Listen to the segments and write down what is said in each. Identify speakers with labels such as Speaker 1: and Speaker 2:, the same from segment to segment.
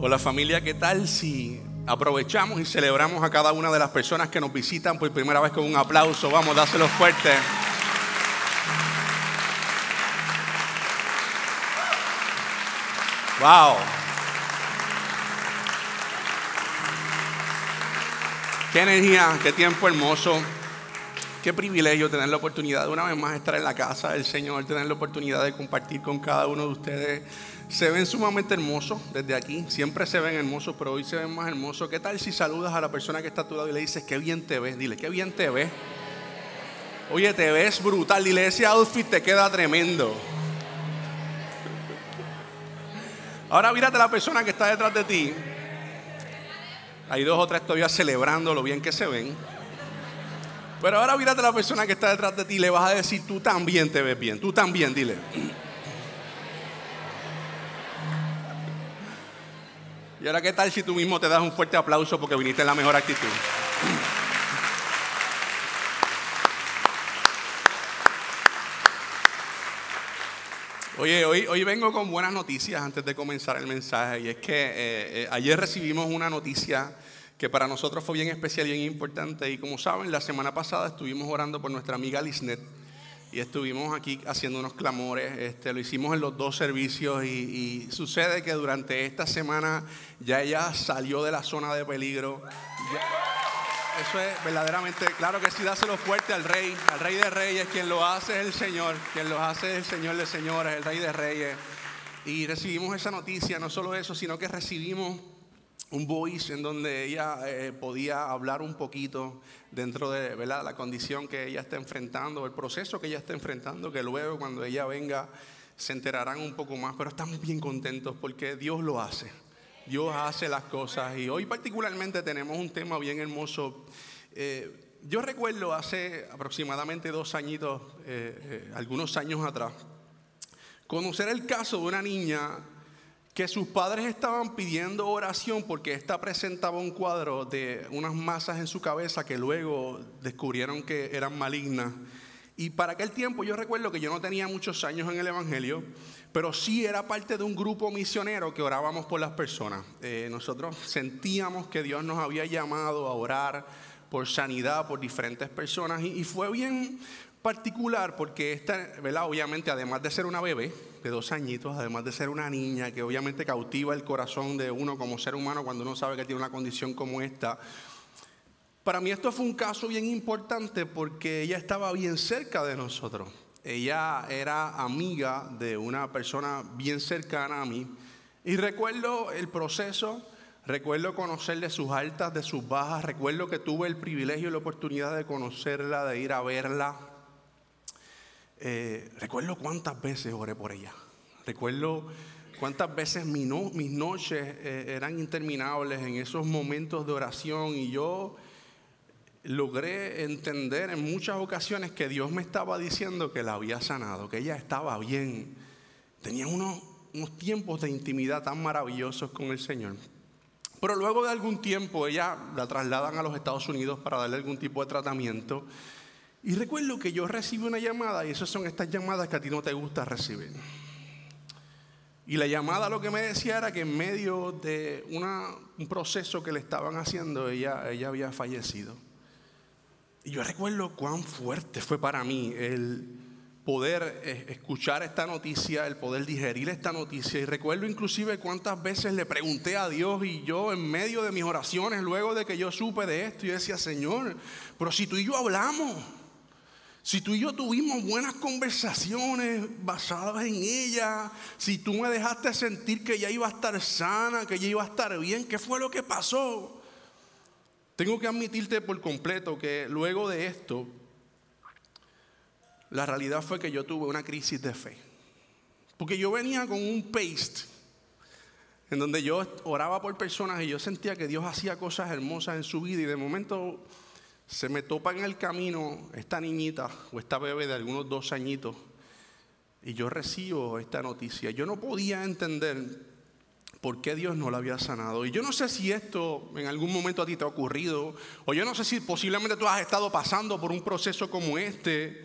Speaker 1: Hola familia, ¿qué tal si aprovechamos y celebramos a cada una de las personas que nos visitan por primera vez con un aplauso? Vamos, dáselo fuerte. ¡Wow! ¡Qué energía! ¡Qué tiempo hermoso! Qué privilegio tener la oportunidad de una vez más estar en la casa del Señor, tener la oportunidad de compartir con cada uno de ustedes. Se ven sumamente hermosos desde aquí, siempre se ven hermosos, pero hoy se ven más hermosos. ¿Qué tal si saludas a la persona que está a tu lado y le dices, qué bien te ves? Dile, qué bien te ves. Oye, te ves brutal, dile, ese outfit te queda tremendo. Ahora mírate a la persona que está detrás de ti. Hay dos o tres todavía celebrando lo bien que se ven. Pero ahora mírate a la persona que está detrás de ti y le vas a decir, tú también te ves bien, tú también, dile. Y ahora, ¿qué tal si tú mismo te das un fuerte aplauso porque viniste en la mejor actitud? Oye, hoy vengo con buenas noticias antes de comenzar el mensaje. Y es que ayer recibimos una noticia que para nosotros fue bien especial y bien importante. Y como saben, la semana pasada estuvimos orando por nuestra amiga Lisnet. Y estuvimos aquí haciendo unos clamores, lo hicimos en los dos servicios y sucede que durante esta semana ya ella salió de la zona de peligro. Eso es verdaderamente, claro que sí, dáselo fuerte al Rey de Reyes, quien lo hace es el Señor, quien lo hace es el Señor de señores, el Rey de Reyes. Y recibimos esa noticia, no solo eso, sino que recibimos un voice en donde ella podía hablar un poquito dentro de, ¿verdad?, la condición que ella está enfrentando, el proceso que ella está enfrentando, que luego cuando ella venga se enterarán un poco más, pero estamos bien contentos porque Dios lo hace. Dios hace las cosas y hoy particularmente tenemos un tema bien hermoso. Yo recuerdo hace aproximadamente 2 añitos, algunos años atrás, conocer el caso de una niña que sus padres estaban pidiendo oración porque ésta presentaba un cuadro de unas masas en su cabeza que luego descubrieron que eran malignas. Y para aquel tiempo yo recuerdo que yo no tenía muchos años en el Evangelio, pero sí era parte de un grupo misionero que orábamos por las personas. Nosotros sentíamos que Dios nos había llamado a orar por sanidad, por diferentes personas y fue bien particular porque esta, ¿verdad?, obviamente además de ser una bebé de 2 añitos, además de ser una niña que obviamente cautiva el corazón de uno como ser humano cuando uno sabe que tiene una condición como esta, para mí esto fue un caso bien importante porque ella estaba bien cerca de nosotros. Ella era amiga de una persona bien cercana a mí y recuerdo el proceso, recuerdo conocerle sus altas, de sus bajas, recuerdo que tuve el privilegio y la oportunidad de conocerla, de ir a verla. Recuerdo cuántas veces oré por ella, recuerdo cuántas veces mis noches eran interminables en esos momentos de oración y yo logré entender en muchas ocasiones que Dios me estaba diciendo que la había sanado, que ella estaba bien. Tenía unos tiempos de intimidad tan maravillosos con el Señor. Pero luego de algún tiempo ella la trasladan a los Estados Unidos para darle algún tipo de tratamiento. Y recuerdo que yo recibí una llamada, y esas son estas llamadas que a ti no te gusta recibir. Y la llamada lo que me decía era que en medio de un proceso que le estaban haciendo, ella había fallecido. Y yo recuerdo cuán fuerte fue para mí el poder escuchar esta noticia, el poder digerir esta noticia. Y recuerdo inclusive cuántas veces le pregunté a Dios y yo en medio de mis oraciones, luego de que yo supe de esto, yo decía, Señor, pero si tú y yo hablamos, si tú y yo tuvimos buenas conversaciones basadas en ella, si tú me dejaste sentir que ella iba a estar sana, que ella iba a estar bien, ¿qué fue lo que pasó? Tengo que admitirte por completo que luego de esto, la realidad fue que yo tuve una crisis de fe. Porque yo venía con un paste en donde yo oraba por personas y yo sentía que Dios hacía cosas hermosas en su vida y de momento se me topa en el camino esta niñita o esta bebé de algunos 2 añitos y yo recibo esta noticia. Yo no podía entender por qué Dios no la había sanado. Y yo no sé si esto en algún momento a ti te ha ocurrido, o yo no sé si posiblemente tú has estado pasando por un proceso como este,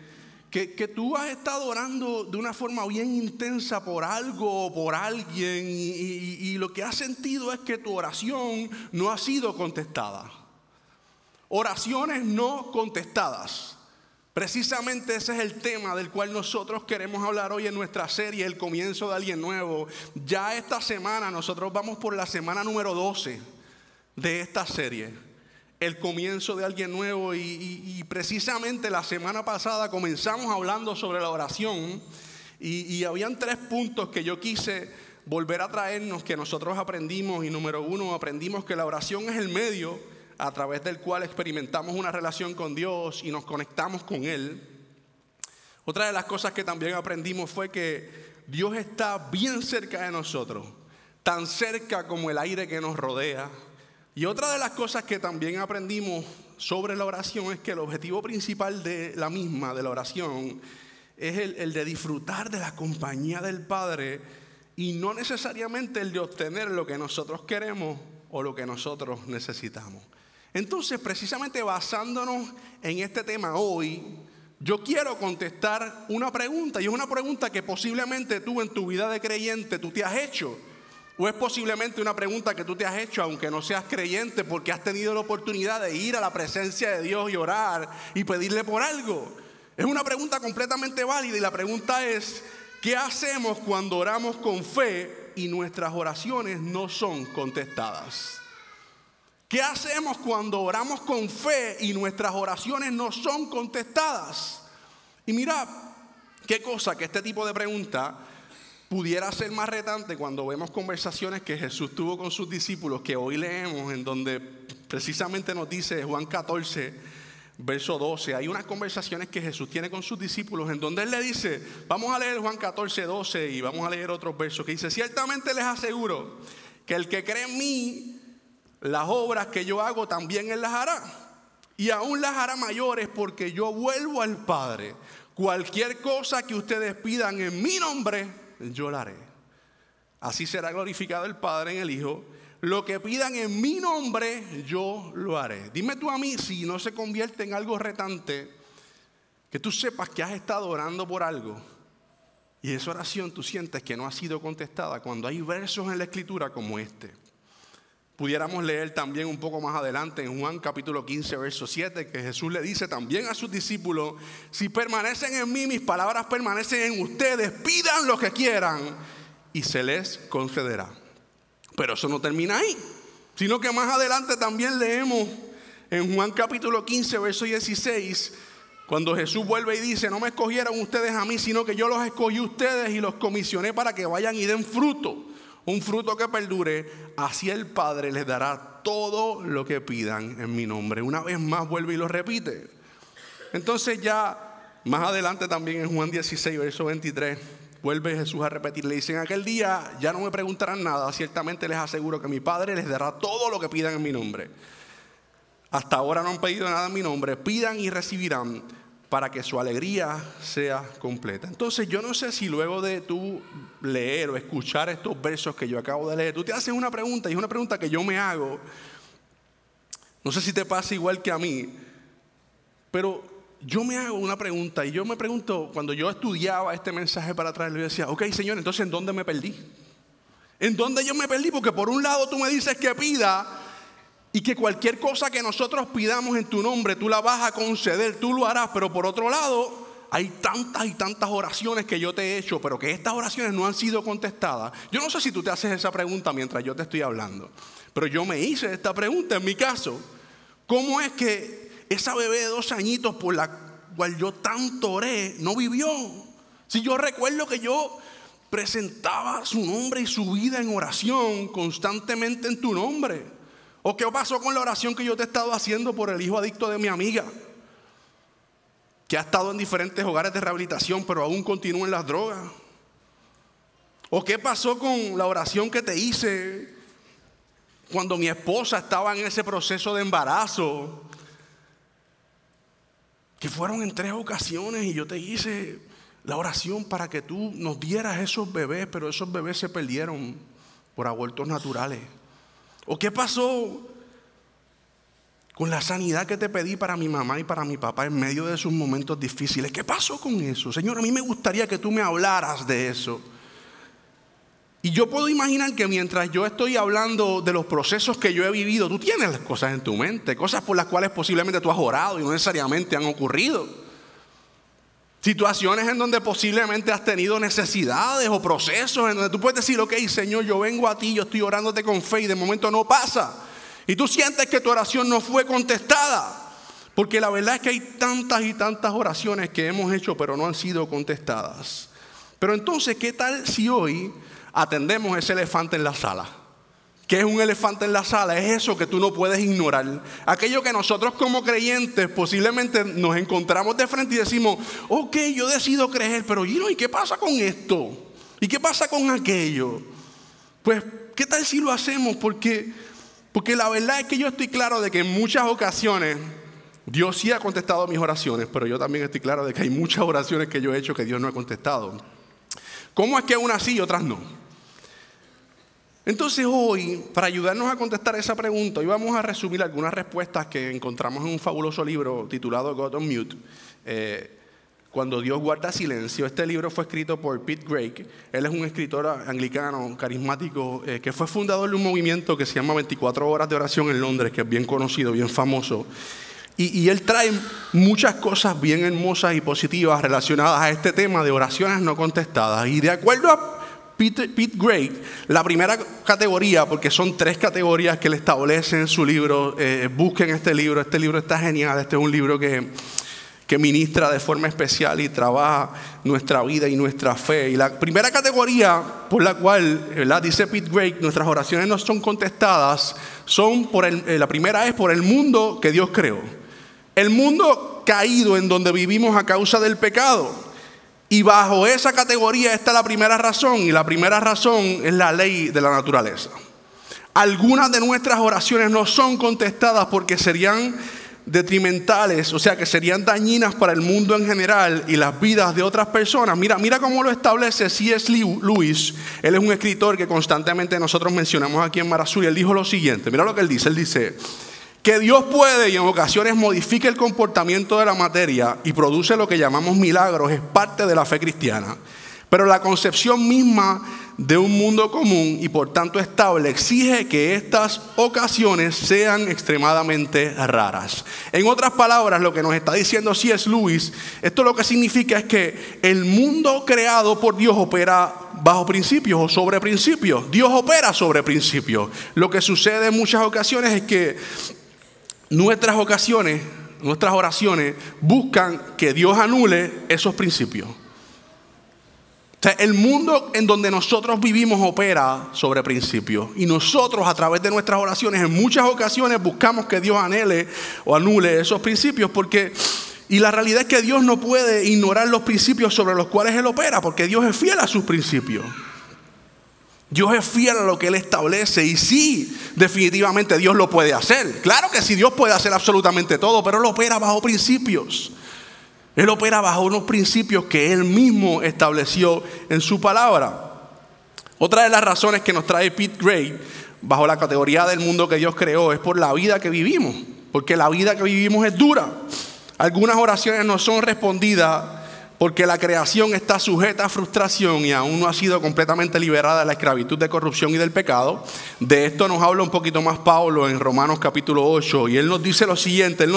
Speaker 1: que tú has estado orando de una forma bien intensa por algo o por alguien y lo que has sentido es que tu oración no ha sido contestada. Oraciones no contestadas. Precisamente ese es el tema del cual nosotros queremos hablar hoy en nuestra serie, El Comienzo de Alguien Nuevo. Ya esta semana nosotros vamos por la semana número 12 de esta serie. El comienzo de alguien nuevo y precisamente la semana pasada comenzamos hablando sobre la oración y habían 3 puntos que yo quise volver a traernos que nosotros aprendimos. Y número 1, aprendimos que la oración es el medio a través del cual experimentamos una relación con Dios y nos conectamos con Él. Otra de las cosas que también aprendimos fue que Dios está bien cerca de nosotros, tan cerca como el aire que nos rodea. Y otra de las cosas que también aprendimos sobre la oración es que el objetivo principal de la misma, de la oración, es el de disfrutar de la compañía del Padre y no necesariamente el de obtener lo que nosotros queremos o lo que nosotros necesitamos. Entonces, precisamente basándonos en este tema hoy, yo quiero contestar una pregunta, y es una pregunta que posiblemente tú en tu vida de creyente tú te has hecho. O es posiblemente una pregunta que tú te has hecho aunque no seas creyente porque has tenido la oportunidad de ir a la presencia de Dios y orar y pedirle por algo. Es una pregunta completamente válida y la pregunta es, ¿qué hacemos cuando oramos con fe y nuestras oraciones no son contestadas? ¿Qué hacemos cuando oramos con fe y nuestras oraciones no son contestadas? Y mira, qué cosa que este tipo de pregunta pudiera ser más retante cuando vemos conversaciones que Jesús tuvo con sus discípulos, que hoy leemos, en donde precisamente nos dice Juan 14, verso 12. Hay unas conversaciones que Jesús tiene con sus discípulos en donde Él le dice, vamos a leer Juan 14, 12 y vamos a leer otros versos que dice, ciertamente les aseguro que el que cree en mí, las obras que yo hago también Él las hará. Y aún las hará mayores porque yo vuelvo al Padre. Cualquier cosa que ustedes pidan en mi nombre, yo la haré. Así será glorificado el Padre en el Hijo. Lo que pidan en mi nombre, yo lo haré. Dime tú a mí si no se convierte en algo retante que tú sepas que has estado orando por algo y esa oración tú sientes que no ha sido contestada cuando hay versos en la Escritura como este. Pudiéramos leer también un poco más adelante en Juan capítulo 15, verso 7, que Jesús le dice también a sus discípulos, si permanecen en mí, mis palabras permanecen en ustedes, pidan lo que quieran y se les concederá. Pero eso no termina ahí, sino que más adelante también leemos en Juan capítulo 15, verso 16, cuando Jesús vuelve y dice, no me escogieron ustedes a mí, sino que yo los escogí a ustedes y los comisioné para que vayan y den fruto. Un fruto que perdure, así el Padre les dará todo lo que pidan en mi nombre. Una vez más vuelve y lo repite. Entonces ya más adelante también en Juan 16, verso 23, vuelve Jesús a repetir. Le dicen, aquel día ya no me preguntarán nada. Ciertamente les aseguro que mi Padre les dará todo lo que pidan en mi nombre. Hasta ahora no han pedido nada en mi nombre. Pidan y recibirán para que su alegría sea completa. Entonces yo no sé si luego de tú leer o escuchar estos versos que yo acabo de leer, tú te haces una pregunta, y es una pregunta que yo me hago. No sé si te pasa igual que a mí, pero yo me hago una pregunta, y yo me pregunto, cuando yo estudiaba este mensaje para traerlo, yo decía, ok, Señor, entonces ¿en dónde me perdí? ¿En dónde yo me perdí? Porque por un lado tú me dices que pida, y que cualquier cosa que nosotros pidamos en tu nombre, tú la vas a conceder, tú lo harás. Pero por otro lado, hay tantas y tantas oraciones que yo te he hecho, pero que estas oraciones no han sido contestadas. Yo no sé si tú te haces esa pregunta mientras yo te estoy hablando, pero yo me hice esta pregunta en mi caso. ¿Cómo es que esa bebé de 2 añitos por la cual yo tanto oré no vivió? Si yo recuerdo que yo presentaba su nombre y su vida en oración constantemente en tu nombre. ¿O qué pasó con la oración que yo te he estado haciendo por el hijo adicto de mi amiga, que ha estado en diferentes hogares de rehabilitación pero aún continúa en las drogas? ¿O qué pasó con la oración que te hice cuando mi esposa estaba en ese proceso de embarazo, que fueron en 3 ocasiones, y yo te hice la oración para que tú nos dieras esos bebés, pero esos bebés se perdieron por abortos naturales? ¿O qué pasó con la sanidad que te pedí para mi mamá y para mi papá en medio de sus momentos difíciles. ¿Qué pasó con eso? Señor, a mí me gustaría que tú me hablaras de eso. Y yo puedo imaginar que mientras yo estoy hablando de los procesos que yo he vivido, tú tienes las cosas en tu mente, cosas por las cuales posiblemente tú has orado y no necesariamente han ocurrido. Situaciones en donde posiblemente has tenido necesidades o procesos en donde tú puedes decir, ok, Señor, yo vengo a ti, yo estoy orándote con fe y de momento no pasa. Y tú sientes que tu oración no fue contestada. Porque la verdad es que hay tantas y tantas oraciones que hemos hecho pero no han sido contestadas. Pero entonces, ¿qué tal si hoy atendemos ese elefante en la sala? ¿Qué es un elefante en la sala? Es eso que tú no puedes ignorar. Aquello que nosotros como creyentes posiblemente nos encontramos de frente y decimos, ok, yo decido creer, pero ¿y qué pasa con esto? ¿Y qué pasa con aquello? Pues, ¿qué tal si lo hacemos? Porque la verdad es que yo estoy claro de que en muchas ocasiones Dios sí ha contestado mis oraciones, pero yo también estoy claro de que hay muchas oraciones que yo he hecho que Dios no ha contestado. ¿Cómo es que unas sí y otras no? Entonces hoy, para ayudarnos a contestar esa pregunta, hoy vamos a resumir algunas respuestas que encontramos en un fabuloso libro titulado God on Mute, Cuando Dios guarda silencio. Este libro fue escrito por Pete Greig. Él es un escritor anglicano, carismático, que fue fundador de un movimiento que se llama 24 horas de oración en Londres, que es bien conocido, bien famoso. Y él trae muchas cosas bien hermosas y positivas relacionadas a este tema de oraciones no contestadas. Y de acuerdo a Pete Greig, la primera categoría, porque son 3 categorías que él establece en su libro, busquen este libro está genial, este es un libro que ministra de forma especial y trabaja nuestra vida y nuestra fe. Y la primera categoría por la cual, ¿verdad?, dice Pete Greig, nuestras oraciones no son contestadas, la primera es por el mundo que Dios creó. El mundo caído en donde vivimos a causa del pecado. Y bajo esa categoría está la primera razón, y la primera razón es la ley de la naturaleza. Algunas de nuestras oraciones no son contestadas porque serían detrimentales, o sea que serían dañinas para el mundo en general y las vidas de otras personas. Mira cómo lo establece C.S. Lewis. Él es un escritor que constantemente nosotros mencionamos aquí en Marazú, y él dijo lo siguiente, mira lo que él dice que Dios puede y en ocasiones modifica el comportamiento de la materia y produce lo que llamamos milagros, es parte de la fe cristiana. Pero la concepción misma de un mundo común y por tanto estable exige que estas ocasiones sean extremadamente raras. En otras palabras, lo que nos está diciendo C.S. Lewis, esto lo que significa es que el mundo creado por Dios opera bajo principios o sobre principios. Dios opera sobre principios. Lo que sucede en muchas ocasiones es que nuestras oraciones buscan que Dios anule esos principios. O sea, el mundo en donde nosotros vivimos opera sobre principios. Y nosotros a través de nuestras oraciones en muchas ocasiones buscamos que Dios anhele o anule esos principios. Y la realidad es que Dios no puede ignorar los principios sobre los cuales Él opera, porque Dios es fiel a sus principios. Dios es fiel a lo que Él establece, y sí, definitivamente Dios lo puede hacer. Claro que sí, Dios puede hacer absolutamente todo, pero Él opera bajo principios. Él opera bajo unos principios que Él mismo estableció en su palabra. Otra de las razones que nos trae Pete Greig bajo la categoría del mundo que Dios creó es por la vida que vivimos, porque la vida que vivimos es dura. Algunas oraciones no son respondidas porque la creación está sujeta a frustración y aún no ha sido completamente liberada de la esclavitud de corrupción y del pecado. De esto nos habla un poquito más Pablo en Romanos capítulo 8. Y él nos dice lo siguiente,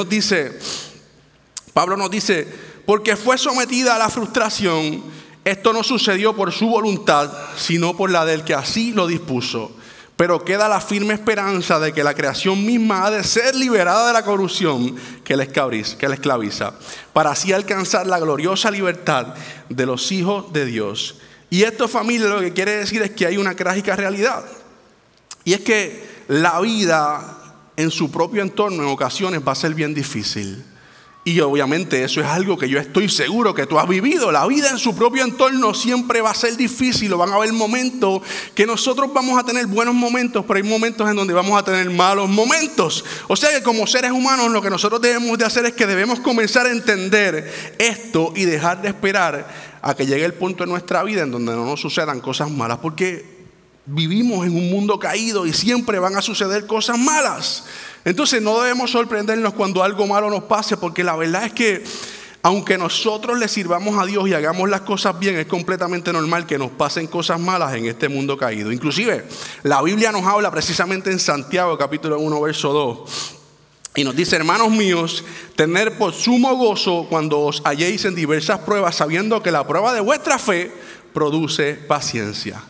Speaker 1: Pablo nos dice, porque fue sometida a la frustración, esto no sucedió por su voluntad, sino por la del que así lo dispuso. Pero queda la firme esperanza de que la creación misma ha de ser liberada de la corrupción que la esclaviza, para así alcanzar la gloriosa libertad de los hijos de Dios. Y esto, familia, lo que quiere decir es que hay una trágica realidad. Y es que la vida en su propio entorno en ocasiones va a ser bien difícil. Y obviamente eso es algo que yo estoy seguro que tú has vivido. La vida en su propio entorno siempre va a ser difícil. Van a haber momentos que nosotros vamos a tener buenos momentos, pero hay momentos en donde vamos a tener malos momentos. O sea que como seres humanos lo que nosotros debemos de hacer es que debemos comenzar a entender esto y dejar de esperar a que llegue el punto en nuestra vida en donde no nos sucedan cosas malas. Porque vivimos en un mundo caído y siempre van a suceder cosas malas. Entonces no debemos sorprendernos cuando algo malo nos pase, porque la verdad es que aunque nosotros le sirvamos a Dios y hagamos las cosas bien, es completamente normal que nos pasen cosas malas en este mundo caído. Inclusive la Biblia nos habla precisamente en Santiago capítulo 1 verso 2 y nos dice: hermanos míos, tener por sumo gozo cuando os halléis en diversas pruebas, sabiendo que la prueba de vuestra fe produce paciencia.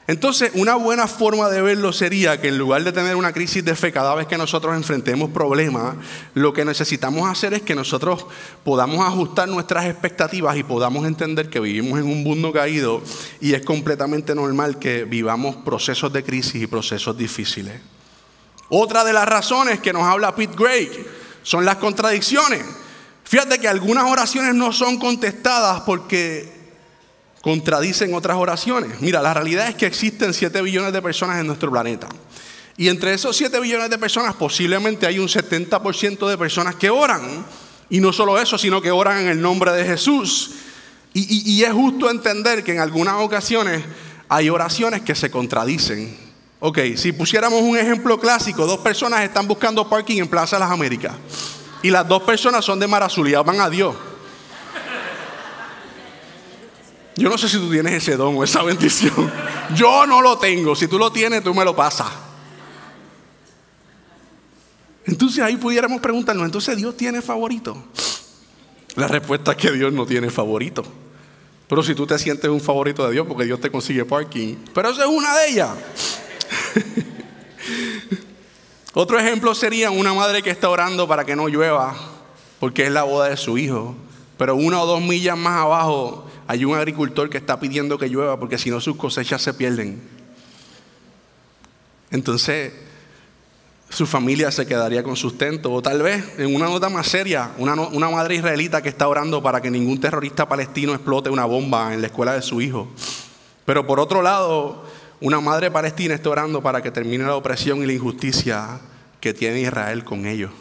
Speaker 1: Entonces, una buena forma de verlo sería que en lugar de tener una crisis de fe cada vez que nosotros enfrentemos problemas, lo que necesitamos hacer es que nosotros podamos ajustar nuestras expectativas y podamos entender que vivimos en un mundo caído y es completamente normal que vivamos procesos de crisis y procesos difíciles. Otra de las razones que nos habla Pete Greig son las contradicciones. Fíjate que algunas oraciones no son contestadas porque contradicen otras oraciones. Mira, la realidad es que existen 7 billones de personas en nuestro planeta. Y entre esos 7 billones de personas posiblemente hay un 70% de personas que oran. Y no solo eso, sino que oran en el nombre de Jesús. Y es justo entender que en algunas ocasiones hay oraciones que se contradicen. Ok, si pusiéramos un ejemplo clásico, 2 personas están buscando parking en Plaza de las Américas. Y las 2 personas son de Mar Azul y aman a Dios. Yo no sé si tú tienes ese don o esa bendición. Yo no lo tengo. Si tú lo tienes, tú me lo pasas. Entonces ahí pudiéramos preguntarnos, ¿entonces Dios tiene favorito? La respuesta es que Dios no tiene favorito. Pero si tú te sientes un favorito de Dios, porque Dios te consigue parking. Pero esa es una de ellas. Otro ejemplo sería una madre que está orando para que no llueva, porque es la boda de su hijo. Pero 1 o 2 millas más abajo hay un agricultor que está pidiendo que llueva porque si no sus cosechas se pierden. Entonces su familia se quedaría con sustento. O tal vez, en una nota más seria, una madre israelita que está orando para que ningún terrorista palestino explote una bomba en la escuela de su hijo. Pero por otro lado, una madre palestina está orando para que termine la opresión y la injusticia que tiene Israel con ellos.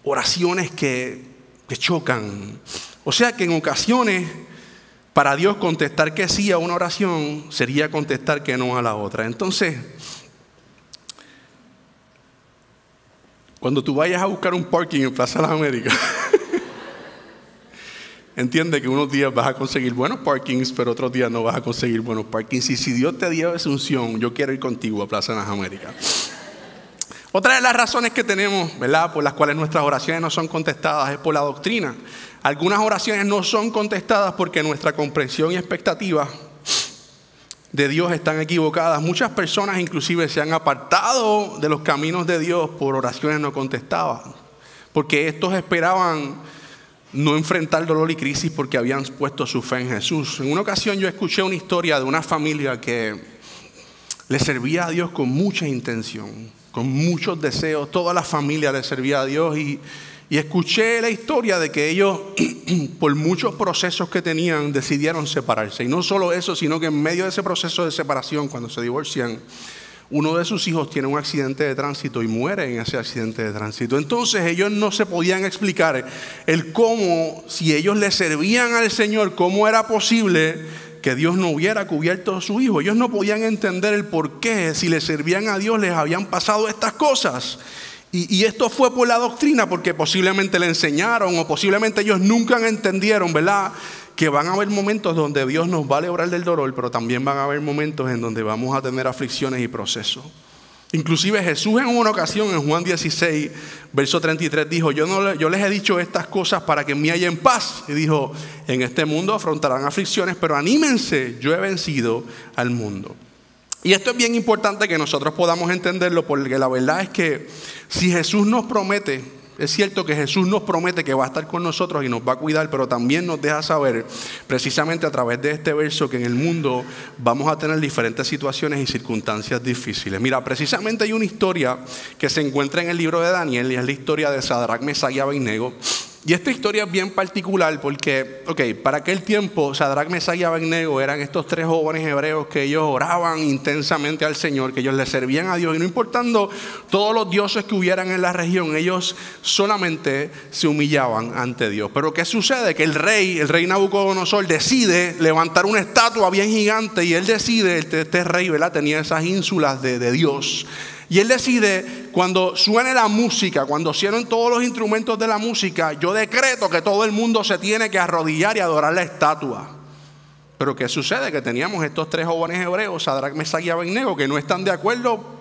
Speaker 1: Oraciones que chocan. O sea que en ocasiones, para Dios contestar que sí a una oración sería contestar que no a la otra. Entonces, cuando tú vayas a buscar un parking en Plaza de las Américas, entiende que unos días vas a conseguir buenos parkings, pero otros días no vas a conseguir buenos parkings. Y si Dios te dio esa unción, yo quiero ir contigo a Plaza de las Américas. Otra de las razones que tenemos, ¿verdad?, por las cuales nuestras oraciones no son contestadas es por la doctrina. Algunas oraciones no son contestadas porque nuestra comprensión y expectativa de Dios están equivocadas. Muchas personas inclusive se han apartado de los caminos de Dios por oraciones no contestadas, porque estos esperaban no enfrentar dolor y crisis porque habían puesto su fe en Jesús. En una ocasión yo escuché una historia de una familia que le servía a Dios con mucha intención, con muchos deseos. Toda la familia le servía a Dios y escuché la historia de que ellos, por muchos procesos que tenían, decidieron separarse. Y no solo eso, sino que en medio de ese proceso de separación, cuando se divorcian, uno de sus hijos tiene un accidente de tránsito y muere en ese accidente de tránsito. Entonces ellos no se podían explicar el cómo, si ellos le servían al Señor, cómo era posible que Dios no hubiera cubierto a su hijo. Ellos no podían entender el por qué, si le servían a Dios, les habían pasado estas cosas. Y esto fue por la doctrina, porque posiblemente le enseñaron o posiblemente ellos nunca entendieron, ¿verdad?, que van a haber momentos donde Dios nos va a librar del dolor, pero también van a haber momentos en donde vamos a tener aflicciones y procesos. Inclusive Jesús en una ocasión en Juan 16, verso 33 dijo: yo les he dicho estas cosas para que en mí haya paz. Y dijo: en este mundo afrontarán aflicciones, pero anímense, yo he vencido al mundo. Y esto es bien importante que nosotros podamos entenderlo, porque la verdad es que si Jesús nos promete, es cierto que Jesús nos promete que va a estar con nosotros y nos va a cuidar, pero también nos deja saber, precisamente a través de este verso, que en el mundo vamos a tener diferentes situaciones y circunstancias difíciles. Mira, precisamente hay una historia que se encuentra en el libro de Daniel, y es la historia de Sadrach, Mesach y Abednego. Y esta historia es bien particular porque, para aquel tiempo, Sadrac, Mesach y Abednego eran estos 3 jóvenes hebreos que ellos oraban intensamente al Señor, que ellos le servían a Dios. Y no importando todos los dioses que hubieran en la región, ellos solamente se humillaban ante Dios. Pero ¿qué sucede? Que el rey Nabucodonosor decide levantar una estatua bien gigante. Y él decide, este rey, ¿verdad?, tenía esas ínsulas de Dios. Y él decide, cuando suene la música, cuando suenen todos los instrumentos de la música, yo decreto que todo el mundo se tiene que arrodillar y adorar la estatua. Pero ¿qué sucede? Que teníamos estos 3 jóvenes hebreos, Sadrac, Mesach y Abednego, que no están de acuerdo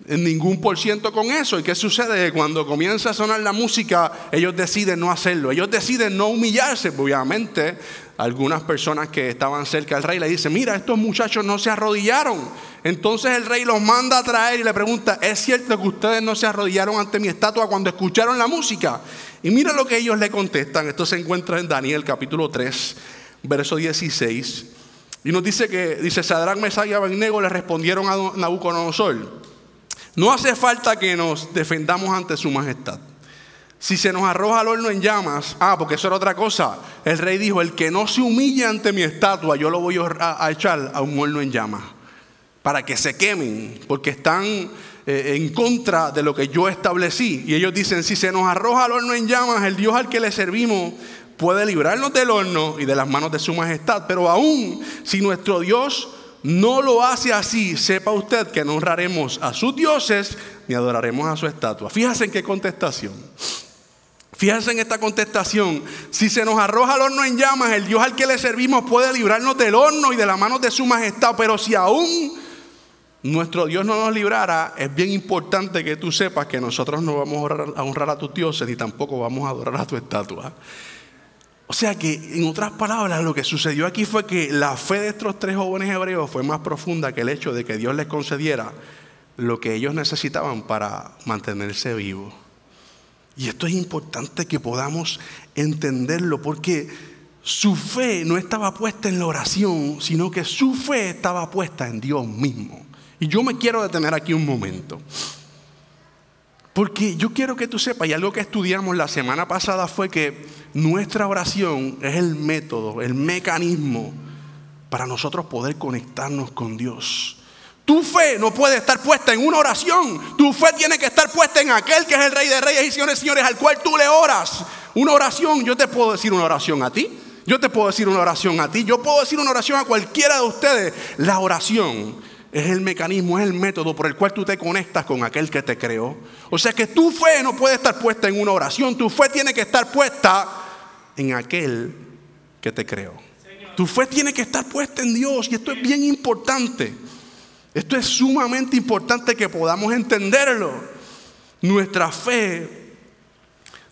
Speaker 1: en ningún % con eso. ¿Y qué sucede? Cuando comienza a sonar la música, ellos deciden no hacerlo. Ellos deciden no humillarse. Obviamente, algunas personas que estaban cerca del rey le dicen: mira, estos muchachos no se arrodillaron. Entonces el rey los manda a traer y le pregunta: ¿es cierto que ustedes no se arrodillaron ante mi estatua cuando escucharon la música? Y mira lo que ellos le contestan. Esto se encuentra en Daniel capítulo 3, verso 16. Y nos dice Sadrac, Mesach y Abednego le respondieron a Nabucodonosor: no hace falta que nos defendamos ante su majestad. Si se nos arroja al horno en llamas, porque eso era otra cosa. El rey dijo: el que no se humille ante mi estatua, yo lo voy a echar a un horno en llamas, para que se quemen, porque están en contra de lo que yo establecí. Y ellos dicen: si se nos arroja al horno en llamas, el Dios al que le servimos puede librarnos del horno y de las manos de su majestad. Pero aún si nuestro Dios no lo hace así, sepa usted que no honraremos a sus dioses ni adoraremos a su estatua. Fíjense en qué contestación. Fíjense en esta contestación: si se nos arroja al horno en llamas, el Dios al que le servimos puede librarnos del horno y de las manos de su majestad. Pero si aún nuestro Dios no nos librara, es bien importante que tú sepas que nosotros no vamos a honrar a tus dioses ni tampoco vamos a adorar a tu estatua. O sea que, en otras palabras, lo que sucedió aquí fue que la fe de estos 3 jóvenes hebreos fue más profunda que el hecho de que Dios les concediera lo que ellos necesitaban para mantenerse vivos. Y esto es importante que podamos entenderlo, porque su fe no estaba puesta en la oración, sino que su fe estaba puesta en Dios mismo. Y yo me quiero detener aquí un momento, porque yo quiero que tú sepas, y algo que estudiamos la semana pasada fue que nuestra oración es el método, el mecanismo para nosotros poder conectarnos con Dios. Tu fe no puede estar puesta en una oración. Tu fe tiene que estar puesta en aquel que es el Rey de Reyes y Señores de Señores, al cual tú le oras. Una oración, yo te puedo decir una oración a ti. Yo te puedo decir una oración a ti. Yo puedo decir una oración a cualquiera de ustedes. La oración es el mecanismo, es el método por el cual tú te conectas con aquel que te creó. O sea que tu fe no puede estar puesta en una oración. Tu fe tiene que estar puesta en aquel que te creó. Tu fe tiene que estar puesta en Dios. Y esto es bien importante. Esto es sumamente importante que podamos entenderlo. Nuestra fe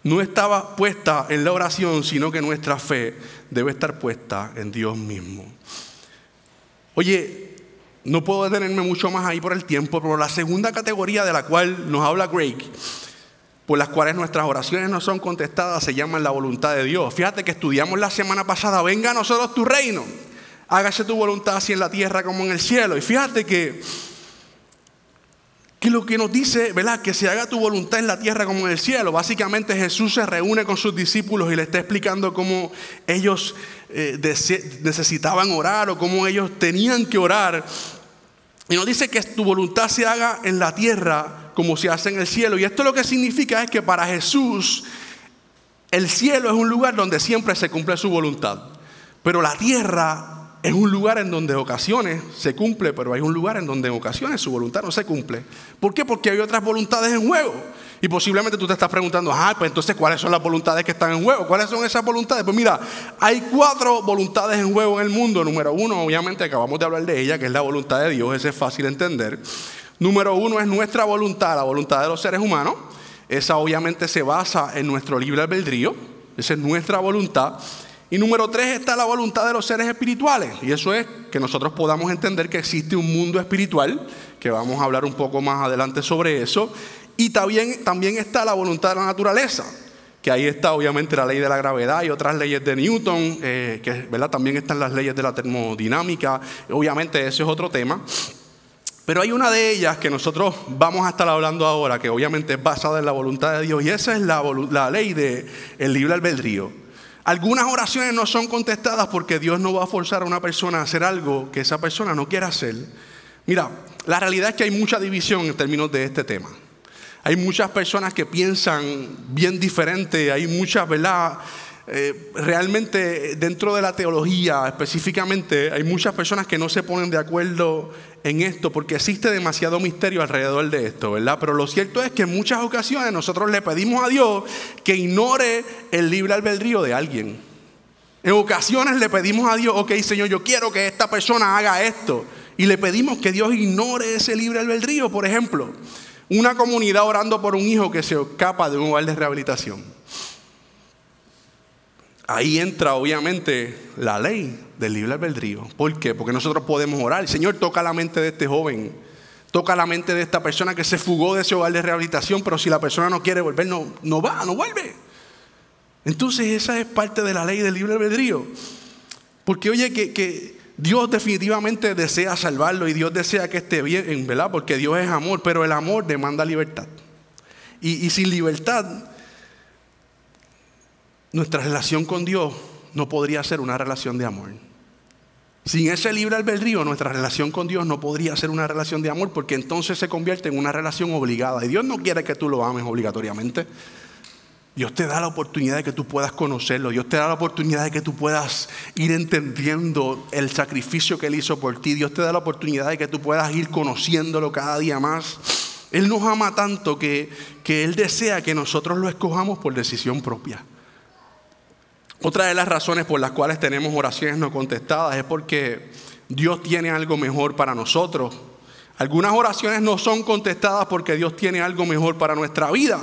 Speaker 1: no estaba puesta en la oración, sino que nuestra fe debe estar puesta en Dios mismo. Oye, no puedo detenerme mucho más ahí por el tiempo, pero la segunda categoría de la cual nos habla Greg, por las cuales nuestras oraciones no son contestadas, se llama la voluntad de Dios. Fíjate que estudiamos la semana pasada: venga a nosotros tu reino, hágase tu voluntad así en la tierra como en el cielo. Y fíjate que lo que nos dice, ¿verdad?, que se haga tu voluntad en la tierra como en el cielo. Básicamente Jesús se reúne con sus discípulos y le está explicando cómo ellos necesitaban orar o cómo ellos tenían que orar. Y nos dice que tu voluntad se haga en la tierra como se hace en el cielo. Y esto lo que significa es que para Jesús el cielo es un lugar donde siempre se cumple su voluntad. Pero la tierra es un lugar en donde ocasiones se cumple, pero hay un lugar en donde en ocasiones su voluntad no se cumple. ¿Por qué? Porque hay otras voluntades en juego. Y posiblemente tú te estás preguntando: pues entonces, ¿cuáles son las voluntades que están en juego? ¿Cuáles son esas voluntades? Pues mira, hay 4 voluntades en juego en el mundo. Número 1, obviamente acabamos de hablar de ella, que es la voluntad de Dios. Esa es fácil de entender. Número 1 es nuestra voluntad, la voluntad de los seres humanos. Esa obviamente se basa en nuestro libre albedrío. Esa es nuestra voluntad. Y número 3 está la voluntad de los seres espirituales. Y eso es que nosotros podamos entender que existe un mundo espiritual, que vamos a hablar un poco más adelante sobre eso. Y también está la voluntad de la naturaleza, que ahí está obviamente la ley de la gravedad y otras leyes de Newton, que, ¿verdad?, también están las leyes de la termodinámica. Obviamente ese es otro tema. Pero hay una de ellas que nosotros vamos a estar hablando ahora, que obviamente es basada en la voluntad de Dios, y esa es la ley del libre albedrío. Algunas oraciones no son contestadas porque Dios no va a forzar a una persona a hacer algo que esa persona no quiera hacer. Mira, la realidad es que hay mucha división en términos de este tema. Hay muchas personas que piensan bien diferente, hay muchas, ¿verdad? Realmente dentro de la teología específicamente hay muchas personas que no se ponen de acuerdo en esto porque existe demasiado misterio alrededor de esto, ¿verdad? Pero lo cierto es que en muchas ocasiones nosotros le pedimos a Dios que ignore el libre albedrío de alguien. En ocasiones le pedimos a Dios, ok, Señor, yo quiero que esta persona haga esto, y le pedimos que Dios ignore ese libre albedrío. Por ejemplo, una comunidad orando por un hijo que se escapa de un hogar de rehabilitación. Ahí entra obviamente la ley del libre albedrío. ¿Por qué? Porque nosotros podemos orar. Señor, toca la mente de este joven. Toca la mente de esta persona que se fugó de ese hogar de rehabilitación. Pero si la persona no quiere volver, no vuelve. Entonces esa es parte de la ley del libre albedrío. Porque oye, que Dios definitivamente desea salvarlo y Dios desea que esté bien, ¿verdad? Porque Dios es amor, pero el amor demanda libertad. Y sin libertad, nuestra relación con Dios no podría ser una relación de amor. Sin ese libre albedrío, nuestra relación con Dios no podría ser una relación de amor, porque entonces se convierte en una relación obligada. Y Dios no quiere que tú lo ames obligatoriamente. Dios te da la oportunidad de que tú puedas conocerlo. Dios te da la oportunidad de que tú puedas ir entendiendo el sacrificio que Él hizo por ti. Dios te da la oportunidad de que tú puedas ir conociéndolo cada día más. Él nos ama tanto que Él desea que nosotros lo escojamos por decisión propia. Otra de las razones por las cuales tenemos oraciones no contestadas es porque Dios tiene algo mejor para nosotros. Algunas oraciones no son contestadas porque Dios tiene algo mejor para nuestra vida.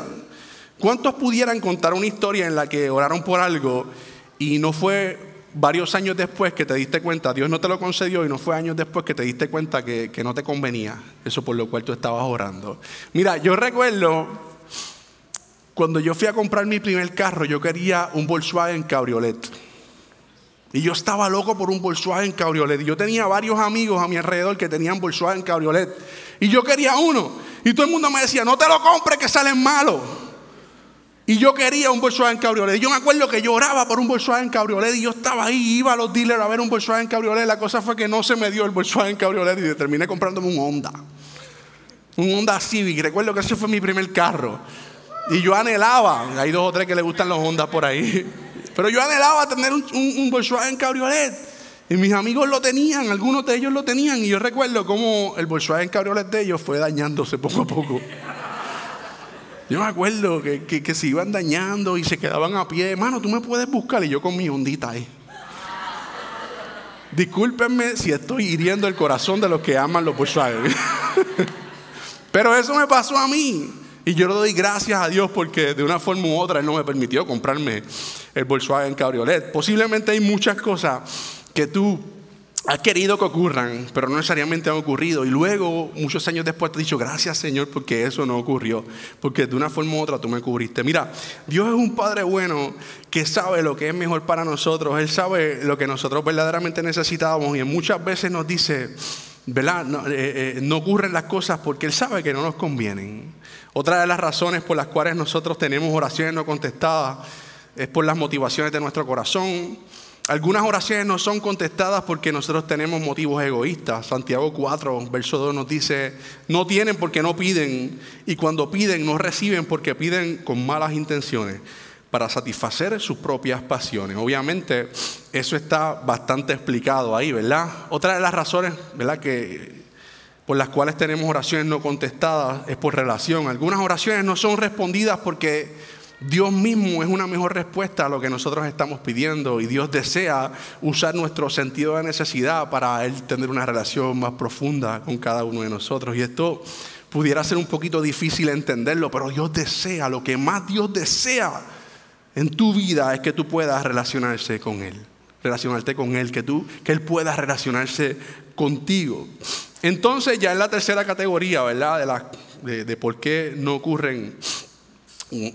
Speaker 1: ¿Cuántos pudieran contar una historia en la que oraron por algo y no fue varios años después que te diste cuenta, Dios no te lo concedió, y no fue años después que te diste cuenta que no te convenía eso por lo cual tú estabas orando? Mira, yo recuerdo cuando yo fui a comprar mi primer carro, yo quería un Volkswagen Cabriolet. Y yo estaba loco por un Volkswagen Cabriolet. Y yo tenía varios amigos a mi alrededor que tenían Volkswagen Cabriolet. Y yo quería uno. Y todo el mundo me decía, no te lo compres que salen malos. Y yo quería un Volkswagen Cabriolet. Y yo me acuerdo que yo oraba por un Volkswagen Cabriolet. Y yo estaba ahí, iba a los dealers a ver un Volkswagen Cabriolet. La cosa fue que no se me dio el Volkswagen Cabriolet y terminé comprándome un Honda. Un Honda Civic. Recuerdo que ese fue mi primer carro. Y yo anhelaba, hay 2 o 3 que le gustan los Hondas por ahí, pero yo anhelaba tener un Volkswagen Cabriolet. Y mis amigos lo tenían, algunos de ellos lo tenían. Y yo recuerdo cómo el Volkswagen Cabriolet de ellos fue dañándose poco a poco. Yo me acuerdo que se iban dañando y se quedaban a pie. Hermano, tú me puedes buscar. Y yo con mi Hondita ahí. Discúlpenme si estoy hiriendo el corazón de los que aman los Volkswagen. Pero eso me pasó a mí. Y yo le doy gracias a Dios porque de una forma u otra Él no me permitió comprarme el Volkswagen Cabriolet. Posiblemente hay muchas cosas que tú has querido que ocurran, pero no necesariamente han ocurrido. Y luego, muchos años después, te he dicho, gracias Señor porque eso no ocurrió. Porque de una forma u otra tú me cubriste. Mira, Dios es un Padre bueno que sabe lo que es mejor para nosotros. Él sabe lo que nosotros verdaderamente necesitábamos. Y muchas veces nos dice, ¿verdad? No ocurren las cosas porque Él sabe que no nos convienen. Otra de las razones por las cuales nosotros tenemos oraciones no contestadas es por las motivaciones de nuestro corazón. Algunas oraciones no son contestadas porque nosotros tenemos motivos egoístas. Santiago 4, verso 2 nos dice, no tienen porque no piden, y cuando piden no reciben porque piden con malas intenciones, para satisfacer sus propias pasiones. Obviamente eso está bastante explicado ahí, ¿verdad? Otra de las razones, ¿verdad?, por las cuales tenemos oraciones no contestadas es por relación. Algunas oraciones no son respondidas porque Dios mismo es una mejor respuesta a lo que nosotros estamos pidiendo, y Dios desea usar nuestro sentido de necesidad para Él tener una relación más profunda con cada uno de nosotros. Y esto pudiera ser un poquito difícil entenderlo, pero Dios desea, lo que más Dios desea en tu vida es que tú puedas relacionarte con Él, que Él pueda relacionarse contigo. Entonces ya en la tercera categoría, ¿verdad?, de por qué no ocurren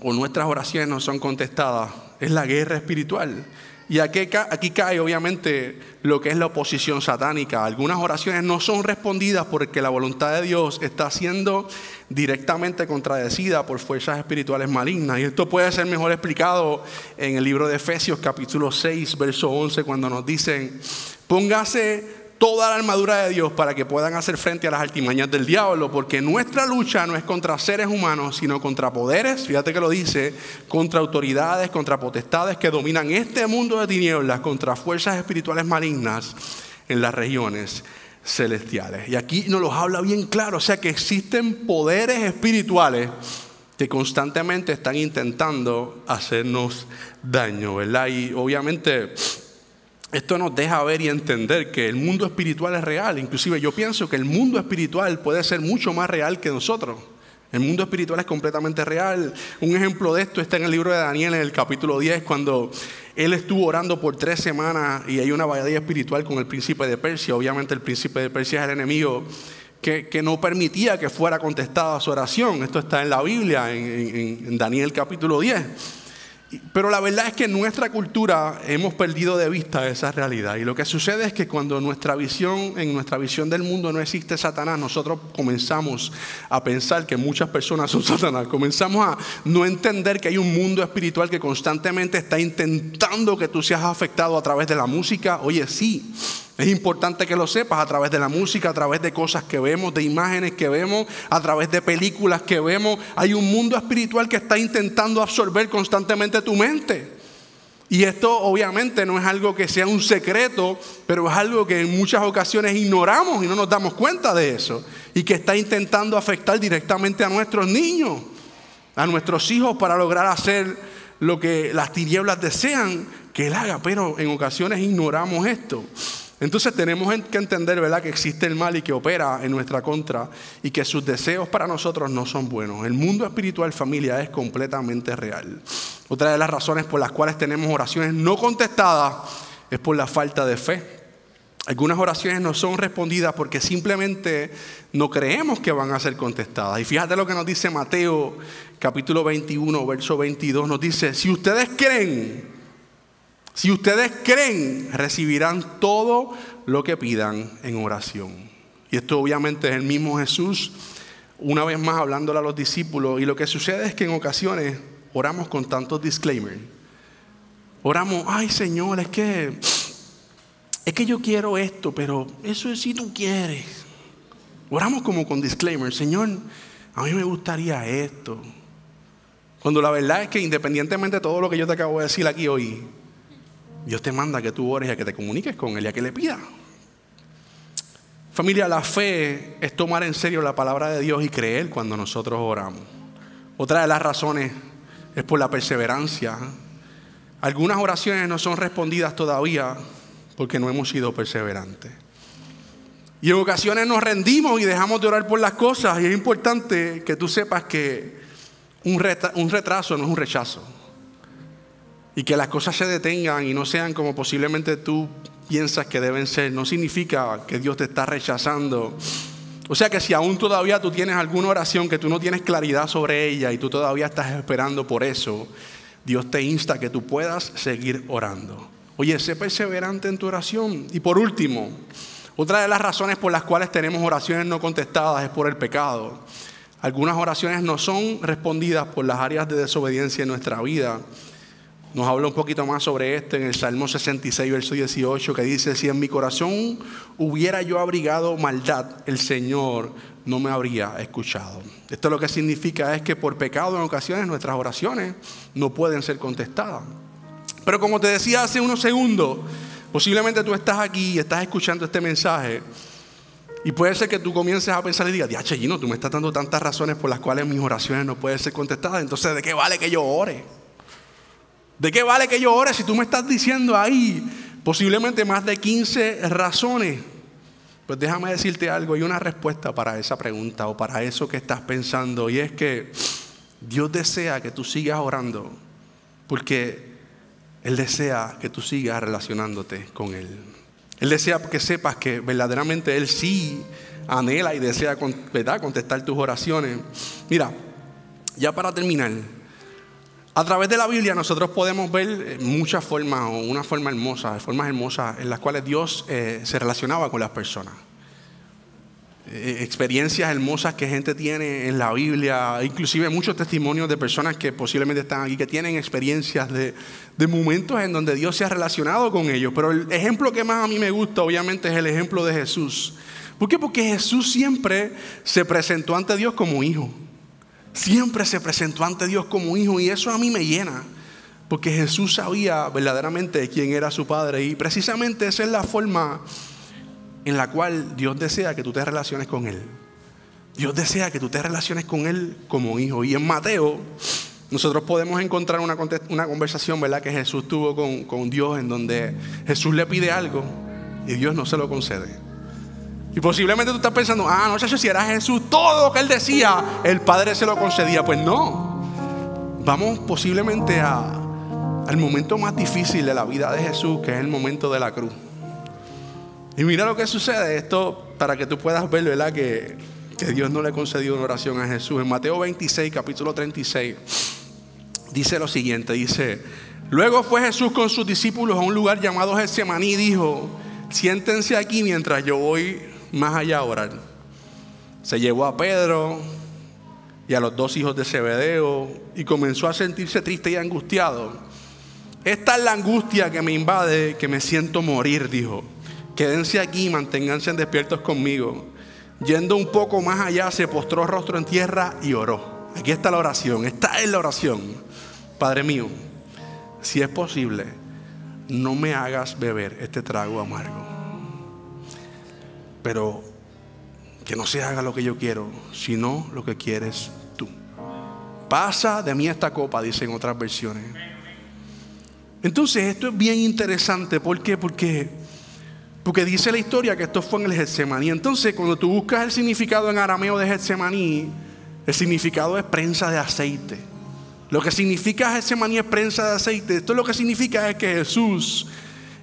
Speaker 1: o nuestras oraciones no son contestadas, es la guerra espiritual. Y aquí cae obviamente lo que es la oposición satánica. Algunas oraciones no son respondidas porque la voluntad de Dios está siendo directamente contradecida por fuerzas espirituales malignas. Y esto puede ser mejor explicado en el libro de Efesios capítulo 6, verso 11, cuando nos dicen: póngase toda la armadura de Dios para que puedan hacer frente a las artimañas del diablo, porque nuestra lucha no es contra seres humanos, sino contra poderes, fíjate que lo dice, contra autoridades, contra potestades que dominan este mundo de tinieblas, contra fuerzas espirituales malignas en las regiones celestiales. Y aquí nos los habla bien claro, o sea que existen poderes espirituales que constantemente están intentando hacernos daño, ¿verdad? Y obviamente esto nos deja ver y entender que el mundo espiritual es real. Inclusive yo pienso que el mundo espiritual puede ser mucho más real que nosotros. El mundo espiritual es completamente real. Un ejemplo de esto está en el libro de Daniel, en el capítulo 10, cuando él estuvo orando por 3 semanas y hay una batalla espiritual con el príncipe de Persia. Obviamente el príncipe de Persia es el enemigo que no permitía que fuera contestada su oración. Esto está en la Biblia, en Daniel capítulo 10. Pero la verdad es que en nuestra cultura hemos perdido de vista esa realidad. Y lo que sucede es que cuando en nuestra visión del mundo no existe Satanás, nosotros comenzamos a pensar que muchas personas son Satanás. Comenzamos a no entender que hay un mundo espiritual que constantemente está intentando que tú seas afectado a través de la música. Oye, sí, es importante que lo sepas, a través de la música, a través de cosas que vemos, de imágenes que vemos, a través de películas que vemos. Hay un mundo espiritual que está intentando absorber constantemente tu mente. Y esto obviamente no es algo que sea un secreto, pero es algo que en muchas ocasiones ignoramos y no nos damos cuenta de eso. Y que está intentando afectar directamente a nuestros niños, a nuestros hijos, para lograr hacer lo que las tinieblas desean que él haga. Pero en ocasiones ignoramos esto. Entonces tenemos que entender, ¿verdad?, que existe el mal y que opera en nuestra contra y que sus deseos para nosotros no son buenos. El mundo espiritual, familia, es completamente real. Otra de las razones por las cuales tenemos oraciones no contestadas es por la falta de fe. Algunas oraciones no son respondidas porque simplemente no creemos que van a ser contestadas. Y fíjate lo que nos dice Mateo capítulo 21, verso 22. Nos dice: si ustedes creen, recibirán todo lo que pidan en oración. Y esto obviamente es el mismo Jesús, una vez más hablándole a los discípulos. Y lo que sucede es que en ocasiones oramos con tantos disclaimers. Oramos: ay Señor, es que yo quiero esto, pero eso es si tú quieres. Oramos como con disclaimers: Señor, a mí me gustaría esto. Cuando la verdad es que independientemente de todo lo que yo te acabo de decir aquí hoy, Dios te manda que tú ores y a que te comuniques con Él y a que le pidas. Familia, la fe es tomar en serio la palabra de Dios y creer cuando nosotros oramos. Otra de las razones es por la perseverancia. Algunas oraciones no son respondidas todavía porque no hemos sido perseverantes. Y en ocasiones nos rendimos y dejamos de orar por las cosas. Y es importante que tú sepas que un retraso no es un rechazo. Y que las cosas se detengan y no sean como posiblemente tú piensas que deben ser, no significa que Dios te está rechazando. O sea que si aún todavía tú tienes alguna oración que tú no tienes claridad sobre ella y tú todavía estás esperando por eso, Dios te insta a que tú puedas seguir orando. Oye, sé perseverante en tu oración. Y por último, otra de las razones por las cuales tenemos oraciones no contestadas es por el pecado. Algunas oraciones no son respondidas por las áreas de desobediencia en nuestra vida. Nos habla un poquito más sobre esto en el Salmo 66, verso 18, que dice: si en mi corazón hubiera yo abrigado maldad, el Señor no me habría escuchado. Esto lo que significa es que por pecado en ocasiones nuestras oraciones no pueden ser contestadas. Pero como te decía hace unos segundos, posiblemente tú estás aquí y estás escuchando este mensaje y puede ser que tú comiences a pensar y digas: diache, Gino, tú me estás dando tantas razones por las cuales mis oraciones no pueden ser contestadas. Entonces, ¿de qué vale que yo ore? ¿De qué vale que yo ore si tú me estás diciendo ahí posiblemente más de 15 razones? Pues déjame decirte algo, hay una respuesta para esa pregunta o para eso que estás pensando, y es que Dios desea que tú sigas orando porque Él desea que tú sigas relacionándote con Él. Él desea que sepas que verdaderamente Él sí anhela y desea, ¿verdad?, contestar tus oraciones. Mira, ya para terminar, A través de la Biblia nosotros podemos ver muchas formas o una forma hermosa, formas hermosas en las cuales Dios se relacionaba con las personas. Experiencias hermosas que gente tiene en la Biblia, inclusive muchos testimonios de personas que posiblemente están aquí, que tienen experiencias de momentos en donde Dios se ha relacionado con ellos. Pero el ejemplo que más a mí me gusta obviamente es el ejemplo de Jesús. ¿Por qué? Porque Jesús siempre se presentó ante Dios como hijo. Siempre se presentó ante Dios como hijo, y eso a mí me llena, porque Jesús sabía verdaderamente quién era su Padre, y precisamente esa es la forma en la cual Dios desea que tú te relaciones con Él. Dios desea que tú te relaciones con Él como hijo. Y en Mateo nosotros podemos encontrar una conversación, ¿verdad?, que Jesús tuvo con Dios, en donde Jesús le pide algo y Dios no se lo concede. Y posiblemente tú estás pensando, no, chacho, si era Jesús, todo lo que Él decía, el Padre se lo concedía. Pues no. Vamos posiblemente al momento más difícil de la vida de Jesús, que es el momento de la cruz. Y mira lo que sucede, esto para que tú puedas ver, ¿verdad?, que Dios no le concedió una oración a Jesús. En Mateo 26, capítulo 36, dice lo siguiente, dice: luego fue Jesús con sus discípulos a un lugar llamado Getsemaní y dijo: siéntense aquí mientras yo voy más allá a orar. Se llevó a Pedro y a los dos hijos de Zebedeo y comenzó a sentirse triste y angustiado. Esta es la angustia que me invade, que me siento morir, dijo. Quédense aquí y manténganse despiertos conmigo. Yendo un poco más allá, se postró rostro en tierra y oró. Aquí está la oración, esta es la oración. Padre mío, si es posible, no me hagas beber este trago amargo, pero que no se haga lo que yo quiero, sino lo que quieres tú. Pasa de mí esta copa, dicen otras versiones. Entonces esto es bien interesante. ¿Por qué? Porque dice la historia que esto fue en el Getsemaní. Entonces, cuando tú buscas el significado en arameo de Getsemaní, el significado es prensa de aceite. Lo que significa Getsemaní es prensa de aceite. Esto lo que significa es que Jesús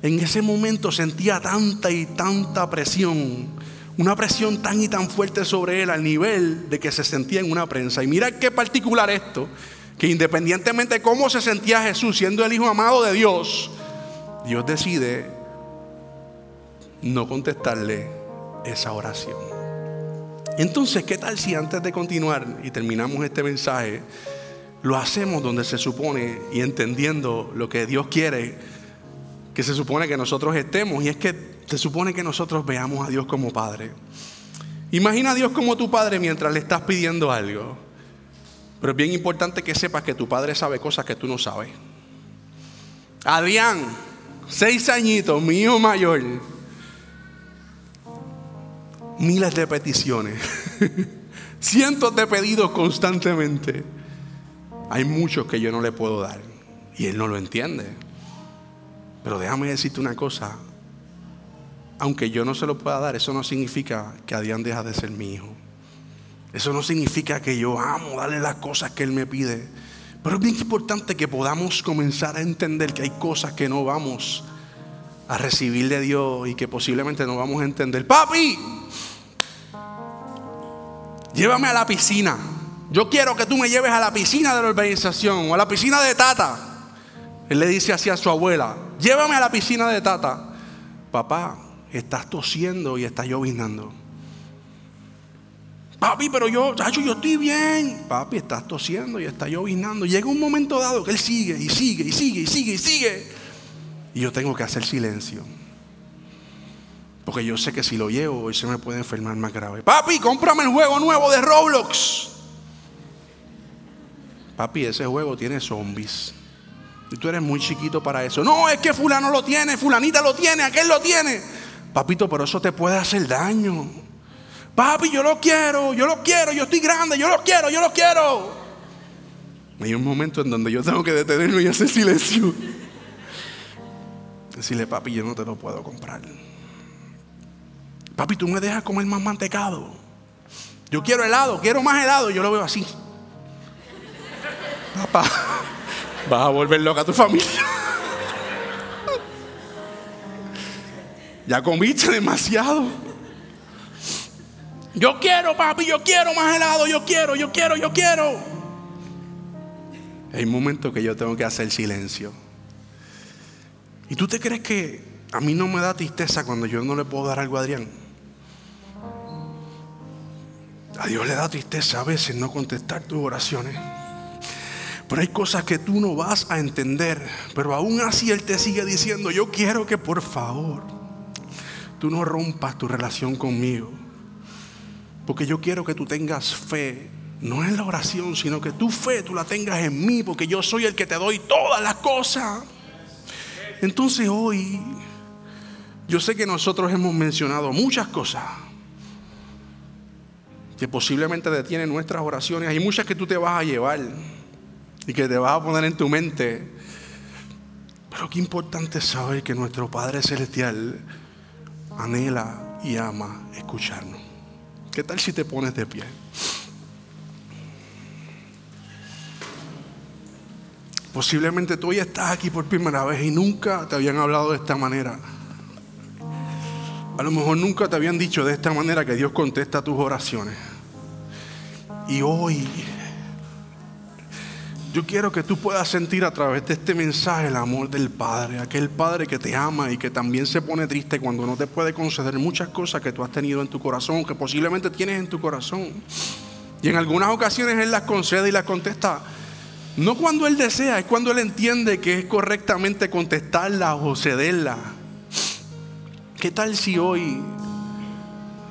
Speaker 1: en ese momento sentía tanta y tanta presión, una presión tan y tan fuerte sobre él, al nivel de que se sentía en una prensa. Y mira qué particular esto, que independientemente de cómo se sentía Jesús, siendo el Hijo amado de Dios, Dios decide no contestarle esa oración. Entonces, ¿qué tal si antes de continuar y terminamos este mensaje, lo hacemos donde se supone, y entendiendo lo que Dios quiere que se supone que nosotros estemos? Y es que se supone que nosotros veamos a Dios como Padre. Imagina a Dios como tu Padre mientras le estás pidiendo algo. Pero es bien importante que sepas que tu Padre sabe cosas que tú no sabes. Adrián, 6 añitos, mi hijo mayor, miles de peticiones, cientos de pedidos constantemente. Hay muchos que yo no le puedo dar y él no lo entiende. Pero déjame decirte una cosa: aunque yo no se lo pueda dar, eso no significa que Adrián deja de ser mi hijo. Eso no significa que yo amo darle las cosas que él me pide. Pero es bien importante que podamos comenzar a entender que hay cosas que no vamos a recibir de Dios y que posiblemente no vamos a entender. Papi, llévame a la piscina. Yo quiero que tú me lleves a la piscina de la urbanización o a la piscina de Tata. Él le dice así a su abuela: llévame a la piscina de Tata. Papá, estás tosiendo y está lloviznando. Papi, pero yo estoy bien. Papi, estás tosiendo y está lloviznando. Llega un momento dado que él sigue y sigue y sigue y sigue y sigue. Y yo tengo que hacer silencio, porque yo sé que si lo llevo hoy se me puede enfermar más grave. Papi, cómprame el juego nuevo de Roblox. Papi, ese juego tiene zombies y tú eres muy chiquito para eso. No, es que fulano lo tiene, fulanita lo tiene, aquel lo tiene. Papito, pero eso te puede hacer daño. Papi, yo lo quiero, yo estoy grande, yo lo quiero. Hay un momento en donde yo tengo que detenerme y hacer silencio. Decirle: papi, yo no te lo puedo comprar. Papi, tú me dejas comer más mantecado. Yo quiero helado, quiero más helado. Yo lo veo así. Papá, vas a volver loca a tu familia. Ya comiste demasiado. Yo quiero, papi, yo quiero más helado. Yo quiero. Hay momentos que yo tengo que hacer silencio. ¿Y tú te crees que a mí no me da tristeza cuando yo no le puedo dar algo a Adrián? A Dios le da tristeza a veces no contestar tus oraciones. Pero hay cosas que tú no vas a entender. Pero aún así Él te sigue diciendo: yo quiero que por favor tú no rompas tu relación conmigo. Porque yo quiero que tú tengas fe, no en la oración, sino que tu fe tú la tengas en mí, porque yo soy el que te doy todas las cosas. Entonces hoy, yo sé que nosotros hemos mencionado muchas cosas que posiblemente detienen nuestras oraciones. Hay muchas que tú te vas a llevar y que te vas a poner en tu mente. Pero qué importante es saber que nuestro Padre Celestial anhela y ama escucharnos. ¿Qué tal si te pones de pie? Posiblemente tú hoy estás aquí por primera vez y nunca te habían hablado de esta manera. A lo mejor nunca te habían dicho de esta manera que Dios contesta tus oraciones. Y hoy yo quiero que tú puedas sentir a través de este mensaje el amor del Padre. Aquel Padre que te ama y que también se pone triste cuando no te puede conceder muchas cosas que tú has tenido en tu corazón, que posiblemente tienes en tu corazón. Y en algunas ocasiones Él las concede y las contesta. No cuando Él desea, es cuando Él entiende que es correctamente contestarla o cederla. ¿Qué tal si hoy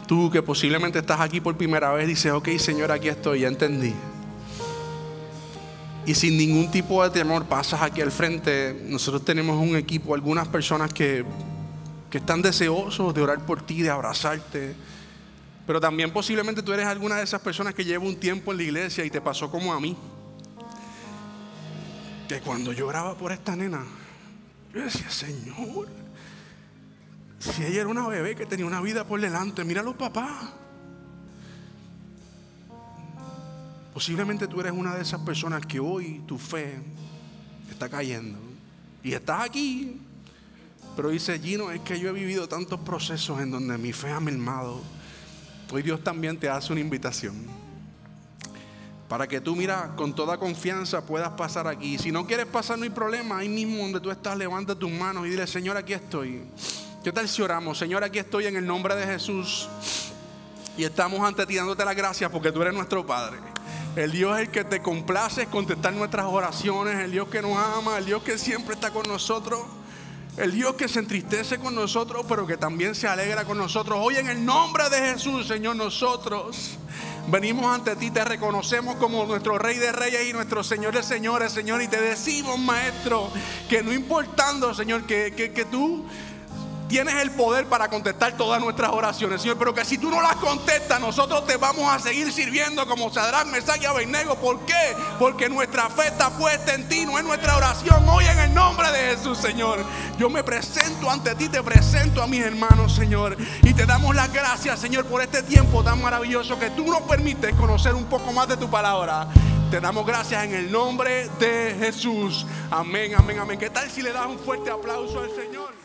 Speaker 1: tú, que posiblemente estás aquí por primera vez, dices: ok, Señor, aquí estoy, ya entendí? Y sin ningún tipo de temor pasas aquí al frente. Nosotros tenemos un equipo, algunas personas que están deseosos de orar por ti, de abrazarte. Pero también posiblemente tú eres alguna de esas personas que lleva un tiempo en la iglesia y te pasó como a mí. Que cuando yo oraba por esta nena, yo decía: Señor, si ella era una bebé que tenía una vida por delante, mira a los papás. Posiblemente tú eres una de esas personas que hoy tu fe está cayendo. Y estás aquí, pero dice: Gino, es que yo he vivido tantos procesos en donde mi fe ha mermado. Hoy Dios también te hace una invitación para que tú, mira, con toda confianza puedas pasar aquí. Si no quieres pasar, no hay problema. Ahí mismo donde tú estás, levanta tus manos y dile: Señor, aquí estoy. ¿Qué tal si oramos? Señor, aquí estoy en el nombre de Jesús. Y estamos ante ti dándote las gracias porque tú eres nuestro Padre. El Dios el que te complace contestar nuestras oraciones. El Dios que nos ama. El Dios que siempre está con nosotros. El Dios que se entristece con nosotros, pero que también se alegra con nosotros. Hoy en el nombre de Jesús, Señor, nosotros venimos ante ti, te reconocemos como nuestro Rey de Reyes y nuestro Señor de Señores, Señor. Y te decimos, Maestro, que no importando, Señor, que tú tienes el poder para contestar todas nuestras oraciones, Señor. Pero que si tú no las contestas, nosotros te vamos a seguir sirviendo como Sadrach, Mesach y Abednego. ¿Por qué? Porque nuestra fe está puesta en ti, no en nuestra oración. Hoy en el nombre de Jesús, Señor, yo me presento ante ti, te presento a mis hermanos, Señor. Y te damos las gracias, Señor, por este tiempo tan maravilloso que tú nos permites conocer un poco más de tu palabra. Te damos gracias en el nombre de Jesús. Amén, amén, amén. ¿Qué tal si le das un fuerte aplauso al Señor?